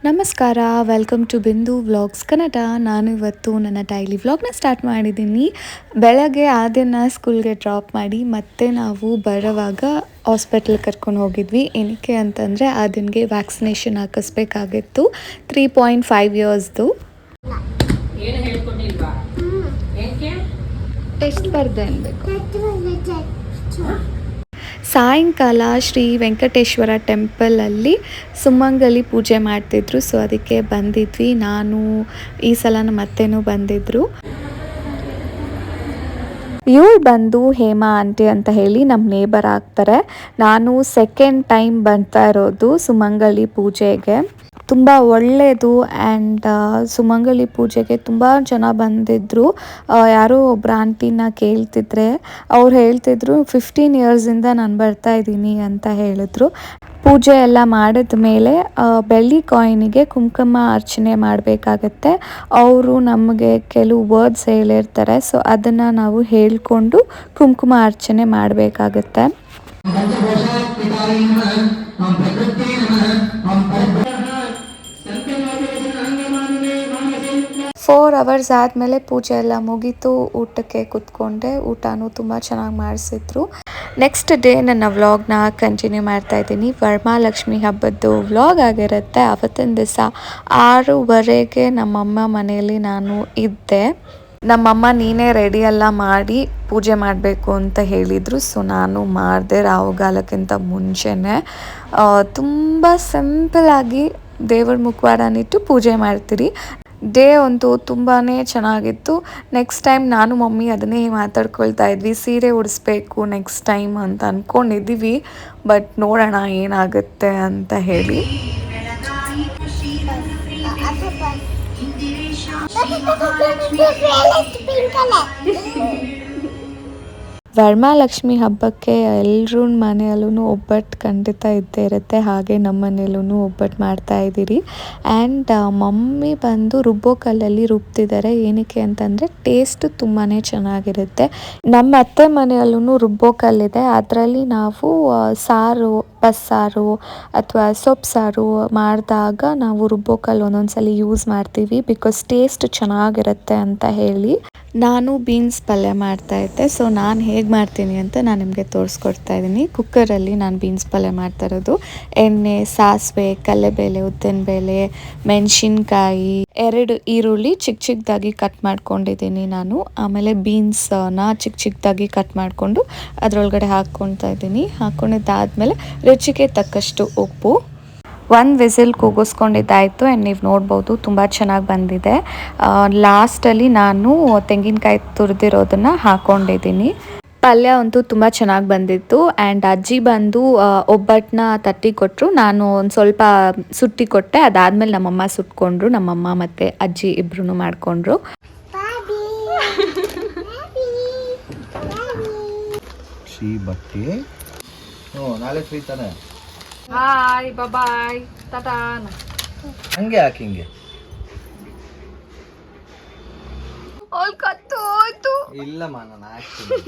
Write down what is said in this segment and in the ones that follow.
ನಮಸ್ಕಾರ, welcome to ಬಿಂದು vlogs Kannada. ನಾನು ಇವತ್ತು ನನ್ನ ಡೈಲಿ ವ್ಲಾಗ್ನ ಸ್ಟಾರ್ಟ್ ಮಾಡಿದ್ದೀನಿ. ಬೆಳಗ್ಗೆ ಆದ್ಯನ ಸ್ಕೂಲ್ಗೆ ಡ್ರಾಪ್ ಮಾಡಿ ಮತ್ತೆ ನಾವು ಬರೋವಾಗ ಹಾಸ್ಪಿಟಲ್ ಕರ್ಕೊಂಡು ಹೋಗಿದ್ವಿ. ಏನಕ್ಕೆ ಅಂತಂದರೆ ಆದ್ಯನಿಗೆ ವ್ಯಾಕ್ಸಿನೇಷನ್ ಹಾಕಿಸ್ಬೇಕಾಗಿತ್ತು 3.5 ಇಯರ್ಸ್ದು. ಟೆಸ್ಟ್ ಬರ್ದೆ ಅನ್ಬೇಕು. ಸಾಯಂಕಾಲ ಶ್ರೀ ವೆಂಕಟೇಶ್ವರ ಟೆಂಪಲಲ್ಲಿ ಸುಮಂಗಲಿ ಪೂಜೆ ಮಾಡ್ತಿದ್ರು. ಸೊ ಅದಕ್ಕೆ ಬಂದಿದ್ವಿ. ನಾನು ಈ ಸಲ ನಮ್ಮ ಅತ್ತೆನೂ ಬಂದಿದ್ರು. ಇವಳು ಬಂದು ಹೇಮಾ ಆಂಟಿ ಅಂತ ಹೇಳಿ ನಮ್ಮ ನೇಬರ್ ಆಗ್ತಾರೆ. ನಾನು ಸೆಕೆಂಡ್ ಟೈಮ್ ಬರ್ತಾ ಇರೋದು ಸುಮಂಗಲಿ ಪೂಜೆಗೆ. ತುಂಬ ಒಳ್ಳೆಯದು. ಆ್ಯಂಡ್ ಸುಮಂಗಲಿ ಪೂಜೆಗೆ ತುಂಬ ಜನ ಬಂದಿದ್ದರು. ಯಾರೋ ಒಬ್ಬರು ಆಂಟಿನ ಕೇಳ್ತಿದ್ರೆ ಅವ್ರು ಹೇಳ್ತಿದ್ರು 15 ಇಯರ್ಸಿಂದ ನಾನು ಬರ್ತಾ ಇದ್ದೀನಿ ಅಂತ ಹೇಳಿದ್ರು. ಪೂಜೆ ಎಲ್ಲ ಮಾಡಿದ ಮೇಲೆ ಬೆಳ್ಳಿ ಕಾಯಿನಿಗೆ ಕುಂಕುಮ ಅರ್ಚನೆ ಮಾಡಬೇಕಾಗತ್ತೆ. ಅವರು ನಮಗೆ ಕೆಲವು ವರ್ಡ್ಸ್ ಹೇಳಿರ್ತಾರೆ. ಸೊ ಅದನ್ನು ನಾವು ಹೇಳಿಕೊಂಡು ಕುಂಕುಮ ಅರ್ಚನೆ ಮಾಡಬೇಕಾಗತ್ತೆ. 4 hours ಆದಮೇಲೆ ಪೂಜೆ ಎಲ್ಲ ಮುಗೀತು. ಊಟಕ್ಕೆ ಕೂತ್ಕೊಂಡೆ. ಊಟನೂ ತುಂಬ ಚೆನ್ನಾಗಿ ಮಾಡಿಸಿದ್ರು. ನೆಕ್ಸ್ಟ್ ಡೇ ನನ್ನ ವ್ಲಾಗ್ನ ಕಂಟಿನ್ಯೂ ಮಾಡ್ತಾ ಇದ್ದೀನಿ. ವರಮಹಾಲಕ್ಷ್ಮಿ ಹಬ್ಬದ್ದು ವ್ಲಾಗ್ ಆಗಿರುತ್ತೆ. ಅವತ್ತಿನ ದಿವಸ 6:30ಗೆ ನಮ್ಮಮ್ಮ ಮನೆಯಲ್ಲಿ ನಾನು ಇದ್ದೆ. ನಮ್ಮಮ್ಮ ನೀನೇ ರೆಡಿ ಎಲ್ಲ ಮಾಡಿ ಪೂಜೆ ಮಾಡಬೇಕು ಅಂತ ಹೇಳಿದರು. ಸೊ ನಾನು ಮಾಡಿದೆ ರಾಹುಗಾಲಕ್ಕಿಂತ ಮುಂಚೆನೇ. ತುಂಬ ಸಿಂಪಲ್ಲಾಗಿ ದೇವರ ಮುಖವಾಡನಿಟ್ಟು ಪೂಜೆ ಮಾಡ್ತೀರಿ. ಡೇ ಅಂತೂ ತುಂಬಾ ಚೆನ್ನಾಗಿತ್ತು. ನೆಕ್ಸ್ಟ್ ಟೈಮ್ ನಾನು ಮಮ್ಮಿ ಅದನ್ನೇ ಮಾತಾಡ್ಕೊಳ್ತಾ ಇದ್ವಿ, ಸೀರೆ ಉಡಿಸ್ಬೇಕು ನೆಕ್ಸ್ಟ್ ಟೈಮ್ ಅಂತ ಅಂದ್ಕೊಂಡಿದ್ದೀವಿ. ಬಟ್ ನೋಡೋಣ ಏನಾಗುತ್ತೆ ಅಂತ ಹೇಳಿ. ವರಮಹಾಲಕ್ಷ್ಮಿ ಹಬ್ಬಕ್ಕೆ ಎಲ್ಲರೂ ಮನೆಯಲ್ಲೂ ಒಬ್ಬಟ್ಟು ಖಂಡಿತ ಇದ್ದೇ ಇರುತ್ತೆ. ಹಾಗೆ ನಮ್ಮ ಮನೆಯಲ್ಲೂ ಒಬ್ಬಟ್ಟು ಮಾಡ್ತಾ ಇದ್ದೀರಿ. ಆ್ಯಂಡ್ ಮಮ್ಮಿ ಬಂದು ರುಬ್ಬೋ ಕಲ್ಲಲ್ಲಿ ರುಬ್ತಿದ್ದಾರೆ. ಏನಕ್ಕೆ ಅಂತಂದರೆ ಟೇಸ್ಟ್ ತುಂಬಾ ಚೆನ್ನಾಗಿರುತ್ತೆ. ನಮ್ಮ ಅತ್ತೆ ಮನೆಯಲ್ಲೂ ರುಬ್ಬೋ ಕಲ್ಲಿದೆ. ಅದರಲ್ಲಿ ನಾವು ಸಾರು, ಬಸ್ಸಾರು ಅಥವಾ ಸೊಪ್ಪು ಸಾರು ಮಾಡಿದಾಗ ನಾವು ರುಬ್ಬೋ ಕಲ್ಲು ಒಂದೊಂದ್ಸಲಿ ಯೂಸ್ ಮಾಡ್ತೀವಿ. ಬಿಕಾಸ್ ಟೇಸ್ಟ್ ಚೆನ್ನಾಗಿರುತ್ತೆ ಅಂತ ಹೇಳಿ. ನಾನು ಬೀನ್ಸ್ ಪಲ್ಯ ಮಾಡ್ತಾಯಿದ್ದೆ. ಸೊ ನಾನು ಹೇಗೆ ಮಾಡ್ತೀನಿ ಅಂತ ನಾನು ನಿಮಗೆ ತೋರಿಸ್ಕೊಡ್ತಾ ಇದ್ದೀನಿ. ಕುಕ್ಕರಲ್ಲಿ ನಾನು ಬೀನ್ಸ್ ಪಲ್ಯ ಮಾಡ್ತಾ ಇರೋದು. ಎಣ್ಣೆ, ಸಾಸಿವೆ, ಕಡಲೆಬೇಳೆ, ಉದ್ದಿನಬೇಳೆ, ಮೆಣಸಿನ್ಕಾಯಿ, 2 ಈರುಳ್ಳಿ ಚಿಕ್ಕ ಚಿಕ್ಕದಾಗಿ ಕಟ್ ಮಾಡ್ಕೊಂಡಿದ್ದೀನಿ ನಾನು. ಆಮೇಲೆ ಬೀನ್ಸನ್ನ ಚಿಕ್ಕ ಚಿಕ್ಕದಾಗಿ ಕಟ್ ಮಾಡಿಕೊಂಡು ಅದರೊಳಗಡೆ ಹಾಕ್ಕೊಳ್ತಾ ಇದ್ದೀನಿ. ಹಾಕ್ಕೊಂಡಿದ್ದಾದಮೇಲೆ ರುಚಿಗೆ ತಕ್ಕಷ್ಟು ಉಪ್ಪು. 1 ವಿಸಿಲ್ ಕೂಗಿಸ್ಕೊಂಡಿದ್ದಾಯಿತು. ಆ್ಯಂಡ್ ನೀವು ನೋಡ್ಬೋದು ತುಂಬ ಚೆನ್ನಾಗಿ ಬಂದಿದೆ. ಲಾಸ್ಟಲ್ಲಿ ನಾನು ತೆಂಗಿನಕಾಯಿ ತುರಿದಿರೋದನ್ನು ಹಾಕ್ಕೊಂಡಿದ್ದೀನಿ. ಪಲ್ಯ ಅಂತೂ ತುಂಬ ಚೆನ್ನಾಗಿ ಬಂದಿತ್ತು. ಆ್ಯಂಡ್ ಅಜ್ಜಿ ಬಂದು ಒಬ್ಬಟ್ಟನ್ನ ತಟ್ಟಿ ಕೊಟ್ಟರು. ನಾನು ಒಂದು ಸ್ವಲ್ಪ ಸುಟ್ಟಿ ಕೊಟ್ಟೆ. ಅದಾದಮೇಲೆ ನಮ್ಮಮ್ಮ ಸುಟ್ಕೊಂಡ್ರು. ನಮ್ಮಮ್ಮ ಮತ್ತು ಅಜ್ಜಿ ಇಬ್ಬರೂ ಮಾಡಿಕೊಂಡ್ರು. ನಾಳೆ ಫ್ರೀ ತಾನೆ? ಹಾಯ್ ಬಾಯ್ ಟಾಟಾ. ಹಂಗೆ ಹಾಕಿ ಹಿಂಗೆ ಇಲ್ಲಮ್ಮ ನಾನು ಹಾಕ್ತೀನಿ.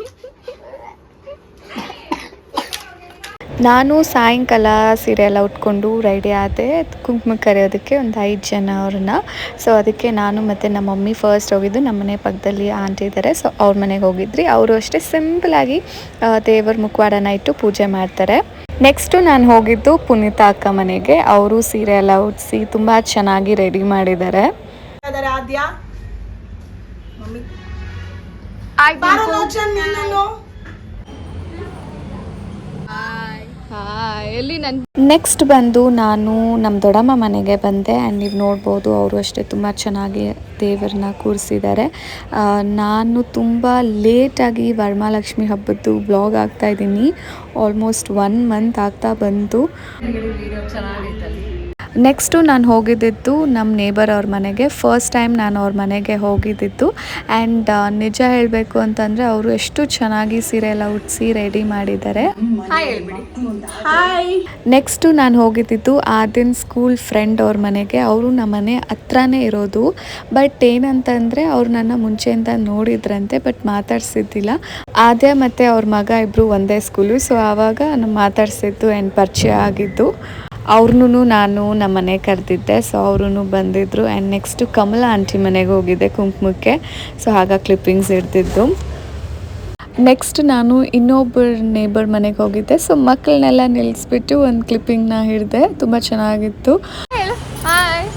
ನಾನು ಸಾಯಂಕಾಲ ಸೀರೆ ಎಲ್ಲ ಉಟ್ಕೊಂಡು ರೆಡಿ ಆದೆ. ಕುಂಕುಮ ಕರೆಯೋದಕ್ಕೆ ಒಂದು 5 ಜನ ಅವ್ರನ್ನ. ಸೊ ಅದಕ್ಕೆ ನಾನು ಮತ್ತು ನಮ್ಮ ಮಮ್ಮಿ ಫಸ್ಟ್ ಹೋಗಿದ್ದು. ನಮ್ಮ ಮನೆ ಪಕ್ಕದಲ್ಲಿ ಆಂಟಿ ಇದ್ದಾರೆ. ಸೊ ಅವ್ರ ಮನೆಗೆ ಹೋಗಿದ್ರಿ. ಅವರು ಅಷ್ಟೇ ಸಿಂಪಲಾಗಿ ದೇವರ ಮುಖವಾಡನ ಇಟ್ಟು ಪೂಜೆ ಮಾಡ್ತಾರೆ. ನೆಕ್ಸ್ಟು ನಾನು ಹೋಗಿದ್ದು ಪುನೀತಾ ಅಕ್ಕ ಮನೆಗೆ. ಅವರು ಸೀರೆ ಎಲ್ಲ ಉಡಿಸಿ ತುಂಬ ಚೆನ್ನಾಗಿ ರೆಡಿ ಮಾಡಿದ್ದಾರೆ. ನೆಕ್ಸ್ಟ್ ಬಂದು ನಾನು ನಮ್ಮ ದೊಡ್ಡಮ್ಮ ಮನೆಗೆ ಬಂದೆ. ಆ್ಯಂಡ್ ನೀವು ನೋಡ್ಬೋದು ಅವರು ಅಷ್ಟೇ ತುಂಬ ಚೆನ್ನಾಗಿ ದೇವರನ್ನ ಕೂರಿಸಿದ್ದಾರೆ. ನಾನು ತುಂಬ ಲೇಟಾಗಿ ವರಮಹಾಲಕ್ಷ್ಮಿ ಹಬ್ಬದ್ದು ಬ್ಲಾಗ್ ಆಗ್ತಾಯಿದ್ದೀನಿ. ಆಲ್ಮೋಸ್ಟ್ 1 ಮಂತ್ ಆಗ್ತಾ ಬಂತು. ನೆಕ್ಸ್ಟು ನಾನು ಹೋಗಿದ್ದಿದ್ದು ನಮ್ಮ ನೇಬರ್ ಅವ್ರ ಮನೆಗೆ. ಫಸ್ಟ್ ಟೈಮ್ ನಾನು ಅವ್ರ ಮನೆಗೆ ಹೋಗಿದ್ದಿದ್ದು. ಆ್ಯಂಡ್ ನಿಜ ಹೇಳಬೇಕು ಅಂತಂದರೆ ಅವರು ಎಷ್ಟು ಚೆನ್ನಾಗಿ ಸೀರೆ ಎಲ್ಲ ಉಡಿಸಿ ರೆಡಿ ಮಾಡಿದ್ದಾರೆ. ನೆಕ್ಸ್ಟು ನಾನು ಹೋಗಿದ್ದಿದ್ದು ಆದಿನ ಸ್ಕೂಲ್ ಫ್ರೆಂಡ್ ಅವ್ರ ಮನೆಗೆ. ಅವರು ನಮ್ಮ ಮನೆ ಹತ್ರನೇ ಇರೋದು. ಬಟ್ ಏನಂತಂದರೆ ಅವ್ರು ನನ್ನ ಮುಂಚೆಯಿಂದ ನೋಡಿದ್ರಂತೆ, ಬಟ್ ಮಾತಾಡ್ಸಿದ್ದಿಲ್ಲ. ಆದ್ಯ ಮತ್ತು ಅವ್ರ ಮಗ ಇಬ್ಬರು ಒಂದೇ ಸ್ಕೂಲು. ಸೊ ಆವಾಗ ನಾನು ಮಾತಾಡ್ಸಿದ್ದು ಆ್ಯಂಡ್ ಪರಿಚಯ ಆಗಿದ್ದು. ಅವ್ರನ್ನೂ ನಾನು ನಮ್ಮ ಮನೆಗೆ ಕರೆದಿದ್ದೆ. ಸೊ ಅವರೂ ಬಂದಿದ್ದರು. ಆ್ಯಂಡ್ ನೆಕ್ಸ್ಟು ಕಮಲಾ ಆಂಟಿ ಮನೆಗೆ ಹೋಗಿದ್ದೆ ಕುಂಕುಮಕ್ಕೆ. ಸೊ ಆಗ ಕ್ಲಿಪ್ಪಿಂಗ್ಸ್ ಹಿಡ್ದಿದ್ದು. ನೆಕ್ಸ್ಟ್ ನಾನು ಇನ್ನೊಬ್ಬರ ನೇಬರ್ ಮನೆಗೆ ಹೋಗಿದ್ದೆ. ಸೊ ಮಕ್ಕಳನ್ನೆಲ್ಲ ನಿಲ್ಲಿಸ್ಬಿಟ್ಟು ಒಂದು ಕ್ಲಿಪ್ಪಿಂಗ್ನ ಹಿಡಿದೆ. ತುಂಬ ಚೆನ್ನಾಗಿತ್ತು.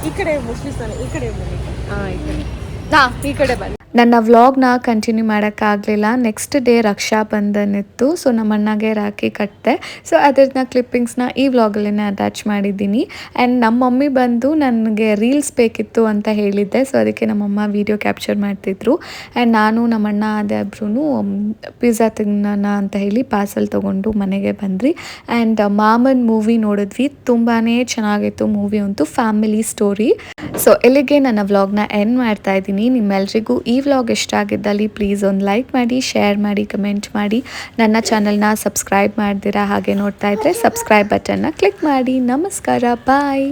ಈ ಕಡೆ ಬನ್ನಿ. ನನ್ನ ವ್ಲಾಗ್ನ ಕಂಟಿನ್ಯೂ ಮಾಡೋಕ್ಕಾಗಲಿಲ್ಲ. ನೆಕ್ಸ್ಟ್ ಡೇ ರಕ್ಷಾ ಬಂಧನ್ ಇತ್ತು. ಸೊ ನಮ್ಮ ಅಣ್ಣಗೆ ರಾಖಿ ಕಟ್ಟಿದೆ. ಸೊ ಅದನ್ನ ಕ್ಲಿಪ್ಪಿಂಗ್ಸ್ನ ಈ ವ್ಲಾಗಲ್ಲೇ ಅಟ್ಯಾಚ್ ಮಾಡಿದ್ದೀನಿ. ಆ್ಯಂಡ್ ನಮ್ಮ ಮಮ್ಮಿ ಬಂದು ನನಗೆ ರೀಲ್ಸ್ ಬೇಕಿತ್ತು ಅಂತ ಹೇಳಿದ್ದೆ. ಸೊ ಅದಕ್ಕೆ ನಮ್ಮಮ್ಮ ವೀಡಿಯೋ ಕ್ಯಾಪ್ಚರ್ ಮಾಡ್ತಿದ್ರು. ಆ್ಯಂಡ್ ನಾನು ನಮ್ಮ ಅಣ್ಣ ಅದಾಬ್ರೂ ಪಿಜ್ಜಾ ತಿನ್ನೋಣ ಅಂತ ಹೇಳಿ ಪಾರ್ಸಲ್ ತೊಗೊಂಡು ಮನೆಗೆ ಬಂದ್ರಿ. ಆ್ಯಂಡ್ ಮಾಮನ್ ಮೂವಿ ನೋಡಿದ್ವಿ. ತುಂಬಾ ಚೆನ್ನಾಗಿತ್ತು ಮೂವಿ ಅಂತೂ. Family story. ಸೊ ಇಲ್ಲಿಗೆ ನನ್ನ ವ್ಲಾಗ್ನ ಎಂಡ್ ಮಾಡ್ತಾ ಇದ್ದೀನಿ. ನಿಮ್ಮೆಲ್ರಿಗೂ ಈ ವ್ಲಾಗ್ ಇಷ್ಟ ಆಗಿದ್ದಲ್ಲಿ ಪ್ಲೀಸ್ ಒಂದು ಲೈಕ್ ಮಾಡಿ, ಶೇರ್ ಮಾಡಿ, ಕಮೆಂಟ್ ಮಾಡಿ. ನನ್ನ ಚಾನಲ್ನ ಸಬ್ಸ್ಕ್ರೈಬ್ ಮಾಡ್ದಿರಾ ಹಾಗೆ ನೋಡ್ತಾ ಇದ್ದರೆ ಸಬ್ಸ್ಕ್ರೈಬ್ ಬಟನ್ನ ಕ್ಲಿಕ್ ಮಾಡಿ. ನಮಸ್ಕಾರ, ಬಾಯ್.